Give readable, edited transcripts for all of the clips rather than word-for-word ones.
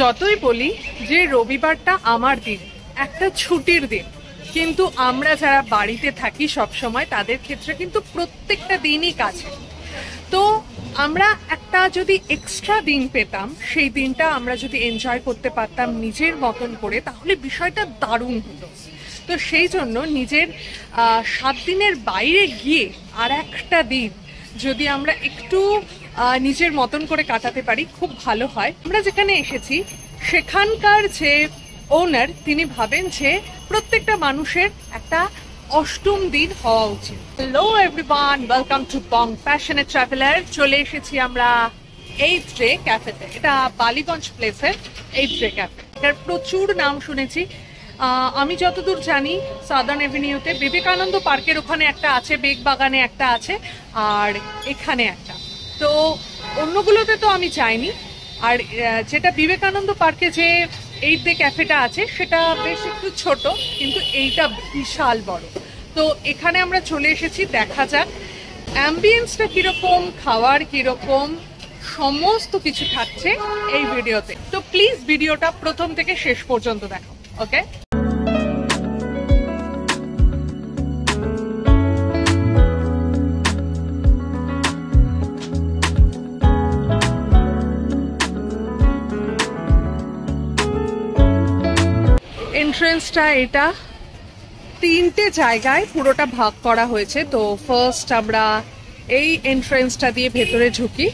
যতই বলি যে রবিবারটা আমার দিন, একটা ছুটির দিন, কিন্তু আমরা যারা বাড়িতে থাকি সব সময় তাদের ক্ষেত্রে কিন্তু প্রত্যেকটা দিনই কাছে। তো আমরা একটা যদি এক্সট্রা দিন পেতাম, সেই দিনটা আমরা যদি এনজয় করতে পারতাম নিজের মতন করে, তাহলে বিষয়টা দারুণ হতো। তো সেই জন্য নিজের 7 দিনের বাইরে গিয়ে আর একটা দিন যদি আমরা একটু নিজের মতন করে কাটাতে পারি খুব ভালো হয়। আমরা যেখানে এসেছি সেখানকার যে ওনার, তিনি ভাবেন যে প্রত্যেকটা মানুষের একটা অষ্টম দিন হওয়া উচিত। Hello everyone, welcome to Bong passionate traveller. চলে এসেছি আমরা 8th ডে ক্যাফেতে। এটা বালিগঞ্জ প্লেসের 8th ডে ক্যাফে। এটার প্রচুর নাম শুনেছি। আমি যতদূর জানি সাদার্ন এভিনিউতে বিবেকানন্দ পার্কের ওখানে একটা আছে, বেগবাগানে একটা আছে, আর এখানে একটা। তো অন্যগুলোতে তো আমি যাইনি। আর যেটা বিবেকানন্দ পার্কে যে 8th ডে ক্যাফেটা আছে সেটা বেশ একটু ছোট, কিন্তু এইটা বিশাল বড়। তো এখানে আমরা চলে এসেছি, দেখা যাক অ্যাম্বিয়েন্সটা কিরকম, খাওয়ার কিরকম, সমস্ত কিছু থাকছে এই ভিডিওতে। তো প্লিজ ভিডিওটা প্রথম থেকে শেষ পর্যন্ত দেখো, ওকে? এন্ট্রেন্সটা এটা 3টে জায়গায় পুরোটা ভাগ করা হয়েছে। তো ফার্স্ট আমরা এই এন্ট্রেন্সটা দিয়ে ভেতরে ঢুকি।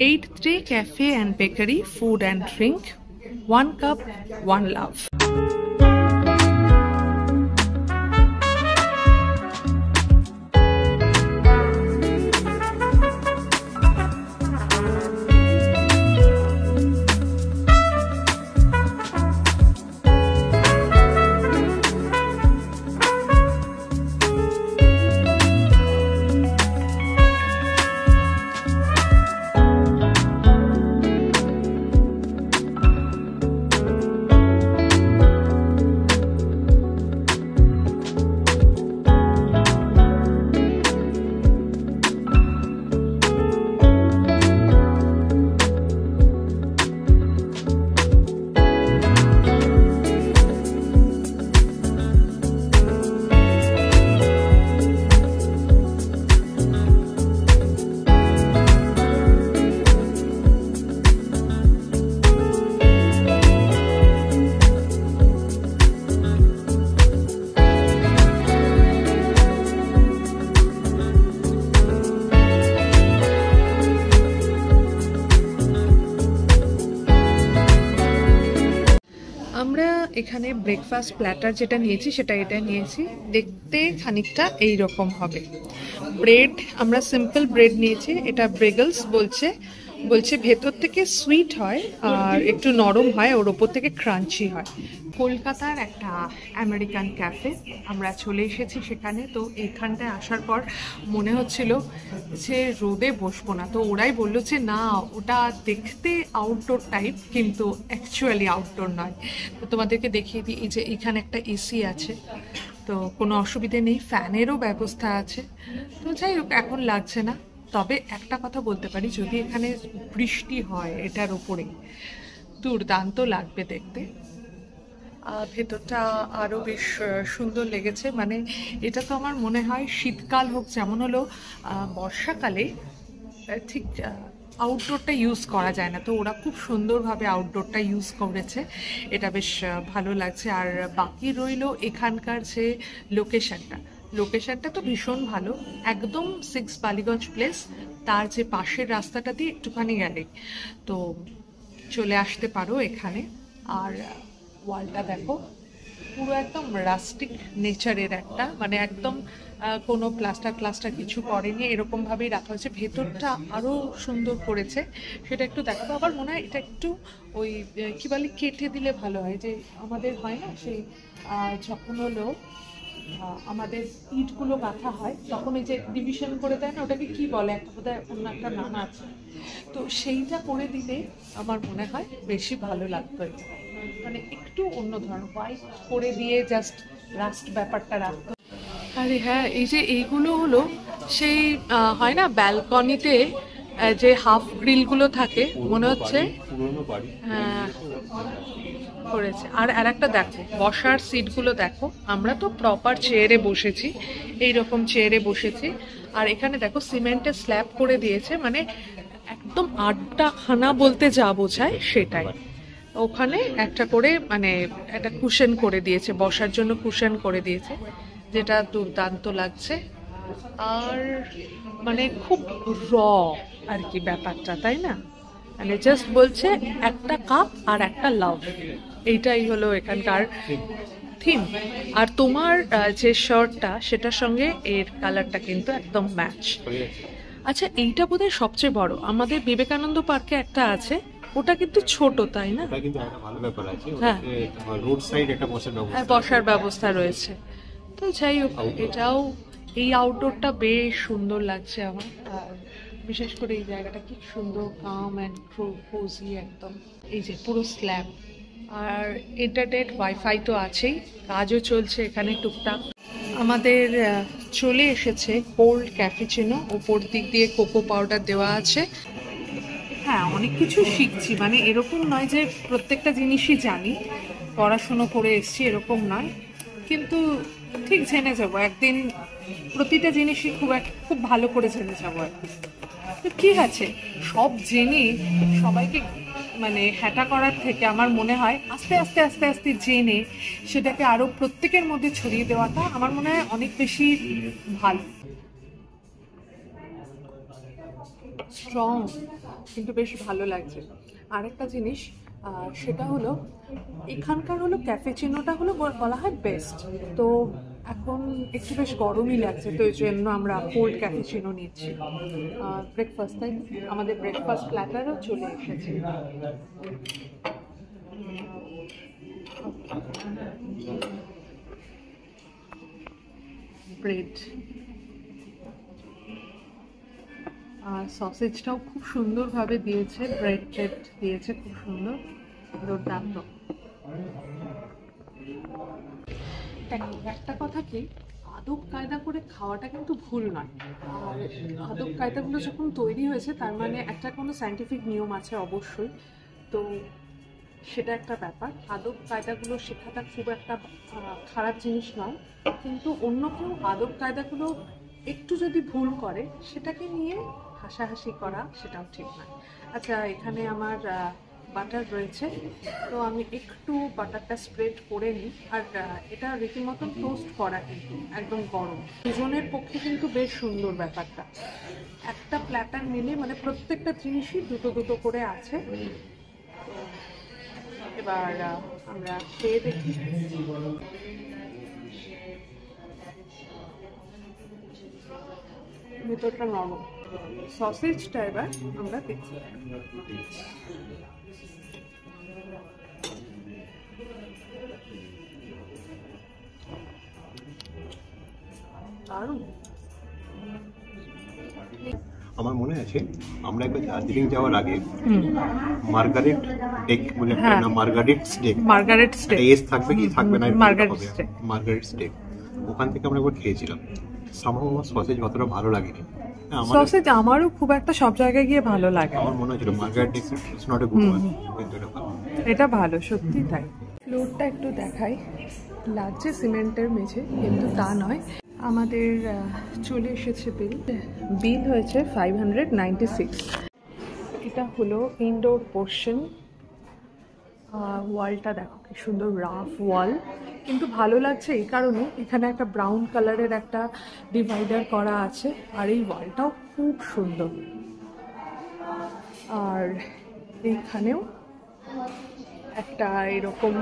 Eighth Day Cafe and Bakery, food and drink, 1 cup, 1 love. আমরা এখানে ব্রেকফাস্ট প্ল্যাটার যেটা নিয়েছি সেটা এটা নিয়েছি। দেখতে খানিকটা এই রকম হবে। ব্রেড আমরা সিম্পল ব্রেড নিয়েছি, এটা ব্রেগলস বলছে ভেতর থেকে সুইট হয় আর একটু নরম হয়, ওর ওপর থেকে ক্রাঞ্চি হয়। কলকাতার একটা আমেরিকান ক্যাফে, আমরা চলে এসেছি সেখানে। তো এখানটায় আসার পর মনে হচ্ছিল যে রোদে বসবো না, তো ওরাই বললো যে না, ওটা দেখতে আউটডোর টাইপ কিন্তু অ্যাকচুয়ালি আউটডোর নয়। তো তোমাদেরকে দেখিয়ে দিই, এই যে এখানে একটা এসি আছে, তো কোনো অসুবিধে নেই, ফ্যানেরও ব্যবস্থা আছে। তো যাই হোক, এখন লাগছে না। তবে একটা কথা বলতে পারি, যদি এখানে বৃষ্টি হয় এটার উপরে, দুর্দান্ত লাগবে দেখতে। ভেতরটা আরও বেশ সুন্দর লেগেছে। মানে এটা তো আমার মনে হয় শীতকাল হোক যেমন হলো, বর্ষাকালে ঠিক আউটডোরটা ইউজ করা যায় না, তো ওরা খুব সুন্দরভাবে আউটডোরটা ইউজ করেছে, এটা বেশ ভালো লাগছে। আর বাকি রইল এখানকার যে লোকেশনটা তো ভীষণ ভালো, একদম 6 বালিগঞ্জ প্লেস, তার যে পাশের রাস্তাটা দিয়ে একটুখানি গেলে তো চলে আসতে পারো এখানে। আর ওয়ালটা দেখো, পুরো একদম রাস্টিক নেচারের একটা, মানে একদম কোনো প্লাস্টার কিছু করেনি, এরকমভাবেই রাখা হয়েছে। ভেতরটা আরও সুন্দর করেছে, সেটা একটু দেখাবো। আবার মনে হয় এটা একটু ওই কী বলে কেটে দিলে ভালো হয়, যে আমাদের হয় না সেই যখন হলো আমাদের ইটগুলো গাঁথা হয় তখন এই যে ডিভিশন করে দেয় না, ওটাকে কি বলে, একটা বোধহয় অন্য একটা নাম আছে, তো সেইটা করে দিলে আমার মনে হয় বেশি ভালো লাগতো। মানে একটু অন্য ধরনের হোয়াইট করে দিয়ে জাস্ট লাস্ট ব্যাপারটা রাখতো। আরে হ্যাঁ, এই যে এইগুলো হলো সেই হয় না ব্যালকনিতে যে হাফ গ্রিলগুলো থাকে, মনে হচ্ছে হ্যাঁ করেছে। আর একটা দেখো বসার সিটগুলো দেখো, আমরা তো প্রপার চেয়ারে বসেছি, এইরকম চেয়ারে বসেছি। আর এখানে দেখো সিমেন্টের স্ল্যাব করে দিয়েছে, মানে একদম আড্ডাখানা বলতে যা বোঝায় সেটাই। ওখানে একটা করে মানে একটা কুশন করে দিয়েছে, বসার জন্য কুশন করে দিয়েছে, যেটা দুর্দান্ত লাগছে। আর মানে খুব র আর কি ব্যাপারটা, তাই না? মানে জাস্ট বলছে একটা কাপ আর একটা লাভ, এইটাই হলো এখানকার থিম। আর তোমার যে শার্টটা সেটার সঙ্গে এর কালারটা কিন্তু একদম ম্যাচ। আচ্ছা, এইটা বোধহয় সবচেয়ে বড়, আমাদের বিবেকানন্দ পার্কে একটা আছে, ওটা কিন্তু ছোট, তাই না? ওটা কিন্তু একটা ভালো ব্যাপার আছে, হ্যাঁ রোড সাইড একটা বসার ব্যবস্থা রয়েছে। তো যাই হোক, এটাও এই আউটডোরটা বেশ সুন্দর লাগছে আমার, বিশেষ করে এই জায়গাটা কি সুন্দর, কাম অ্যান্ড কোজি একদম। এই যে পুরো স্ল্যাব, আর ইন্টারনেট ওয়াইফাই তো আছেই, কাজও চলছে এখানে টুকটাক। আমাদের চলে এসেছে কোল্ড ক্যাফেচিনো, ওপর দিক দিয়ে কোকো পাউডার দেওয়া আছে। হ্যাঁ, অনেক কিছু শিখছি, মানে এরকম নয় যে প্রত্যেকটা জিনিসই জানি, পড়াশুনো করে এসছি এরকম নয়, কিন্তু ঠিক জেনে যাবো একদিন, প্রতিটা জিনিসই খুব ভালো করে জেনে যাবো একদিন। তো ঠিক আছে, সব জেনে সবাইকে মানে হ্যাটা করার থেকে আমার মনে হয় আস্তে আস্তে আস্তে আস্তে জেনে সেটাকে আরও প্রত্যেকের মধ্যে ছড়িয়ে দেওয়াটা আমার মনে হয় অনেক বেশি ভালো। স্ট্রং কিন্তু বেশ ভালো লাগছে। আরেকটা জিনিস সেটা হলো এখানকার হলো ক্যাফেচিনোটা হলো বলা হয় বেস্ট, তো এখন একটু বেশ গরমই লাগছে, তো এই জন্য আমরা কোল্ড ক্যাফেচিনো নিচ্ছি। ব্রেকফাস্ট, তাই আমাদের ব্রেকফাস্ট প্ল্যাটারও চলে এসেছে। ব্রেড আর সসেজটাও খুব সুন্দরভাবে দিয়েছে, ব্রেড দিয়েছে খুব সুন্দর, দুর্দান্ত। একটা কথা কি, আদব কায়দা করে খাওয়াটা কিন্তু ভুল নয়, আর আদব কায়দাগুলো যখন তৈরি হয়েছে তার মানে একটা কোনো সায়েন্টিফিক নিয়ম আছে অবশ্যই, তো সেটা একটা ব্যাপার। আদব কায়দাগুলো শেখাটা খুব একটা খারাপ জিনিস নয়, কিন্তু অন্য কেউ আদব কায়দাগুলো একটু যদি ভুল করে সেটাকে নিয়ে হাসাহাসি করা সেটাও ঠিক নয়। আচ্ছা, এখানে আমার বাটার রয়েছে, তো আমি একটু বাটারটা স্প্রেড করে নিই। আর এটা রীতিমতন টোস্ট করা, কিন্তু একদম গরম, দুজনের পক্ষে কিন্তু বেশ সুন্দর ব্যাপারটা। একটা প্ল্যাটার নিলে মানে প্রত্যেকটা জিনিসই দুটো দুটো করে আছে। এবার আমরা খেয়ে দেখি। ভেতরটা নরম, সসেজটা এবার আমরা দেখি। আমার মনে আছে আমরা একবার দার্জিলিং যাওয়ার আগে মার্গারেট ডেক বলে একটা নাম, মার্গারেট স্টেক এস থাকবে কি থাকবে না, মার্গারেট স্টেক, ওখান থেকে আমরা একবার খেয়েছিলাম। সামহাও আমার সসেজ অতটা ভালো লাগেনি। সসেজ আমারও খুব একটা সব জায়গায় গিয়ে ভালো লাগে, আমার মনে হয়েছিল Margaret day is not a good one, কিন্তু এটা ভালো, সত্যি তাই। ফ্লোরটা একটু দেখাই, লাগছে সিমেন্টের মেঝে কিন্তু তা নয়। আমাদের চলে এসেছে বিল হয়েছে 596। এটা হলো ইনডোর পোর্শন। ওয়ালটা দেখো কি সুন্দর, রাফ ওয়াল, কিন্তু ভালো লাগছে এই কারণে এখানে একটা ব্রাউন কালারের একটা ডিভাইডার করা আছে, আর এই ওয়ালটাও খুব সুন্দর। আর এইখানেও একটা এরকম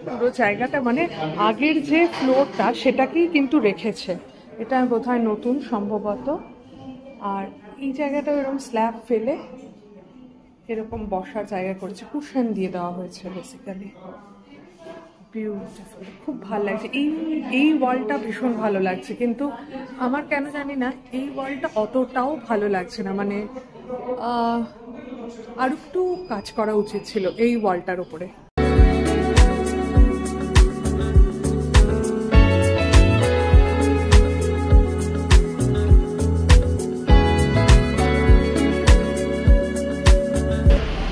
পুরো জায়গাটা মানে আগের যে ফ্লোরটা সেটাকেই কিন্তু রেখেছে, এটা বোধহয় নতুন সম্ভবত। আর এই জায়গাটা এরকম স্ল্যাব ফেলে এরকম বসার জায়গা করেছে, কুশন দিয়ে দেওয়া হয়েছে বেসিক্যালি। বিউটিফুল, খুব ভালো লাগছে। এই ওয়ালটা ভীষণ ভালো লাগছে, কিন্তু আমার কেন জানি না এই ওয়ালটা অতটাও ভালো লাগছে না। মানে আর একটু কাজ করা উচিত ছিল এই ওয়ালটার উপরে।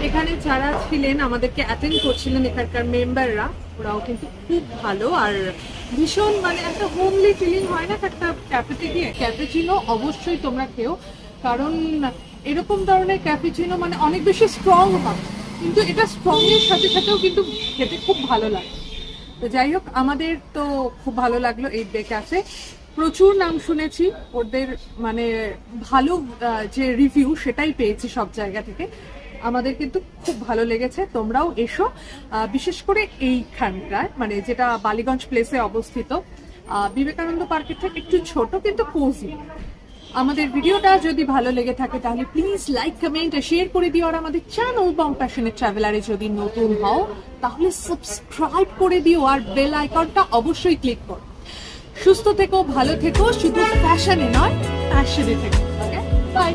এখানে যারা ছিলেন আমাদেরকে অ্যাটেন্ড করছিলেন এখানকার মেম্বাররা, ওরাও কিন্তু খুব ভালো আর ভীষণ মানে একটা হোমলি ফিলিং হয় না একটা ক্যাফেতে গিয়ে। ক্যাফেচিনো অবশ্যই তোমরা খেও, কারণ এরকম ধরনের ক্যাফেচিনো মানে অনেক বেশি স্ট্রং হয়, কিন্তু এটা স্ট্রং এর সাথে সাথেও কিন্তু খেতে খুব ভালো লাগে। তো যাই হোক, আমাদের তো খুব ভালো লাগলো এই বে ক্যাফে। প্রচুর নাম শুনেছি ওদের, মানে ভালো যে রিভিউ সেটাই পেয়েছি সব জায়গা থেকে। আমাদের কিন্তু খুব ভালো লেগেছে, তোমরাও এসো। বিশেষ করে এইখানটায় মানে যেটা বালিগঞ্জ প্লেসে অবস্থিত, বিবেকানন্দ পার্কের থেকে একটু ছোট কিন্তু কোজি। আমাদের ভিডিওটা যদি ভালো লেগে থাকে তাহলে প্লিজ লাইক, কমেন্ট, শেয়ার করে দিও। আর আমাদের চ্যানেল বং প্যাশনেট ট্রাভেলারে যদি নতুন হও তাহলে সাবস্ক্রাইব করে দিও আর বেল আইকনটা অবশ্যই ক্লিক করো। সুস্থ থেকো, ভালো থেকো, শুধু ফ্যাশনে নয় প্যাশনে থেকো। ওকে, বাই।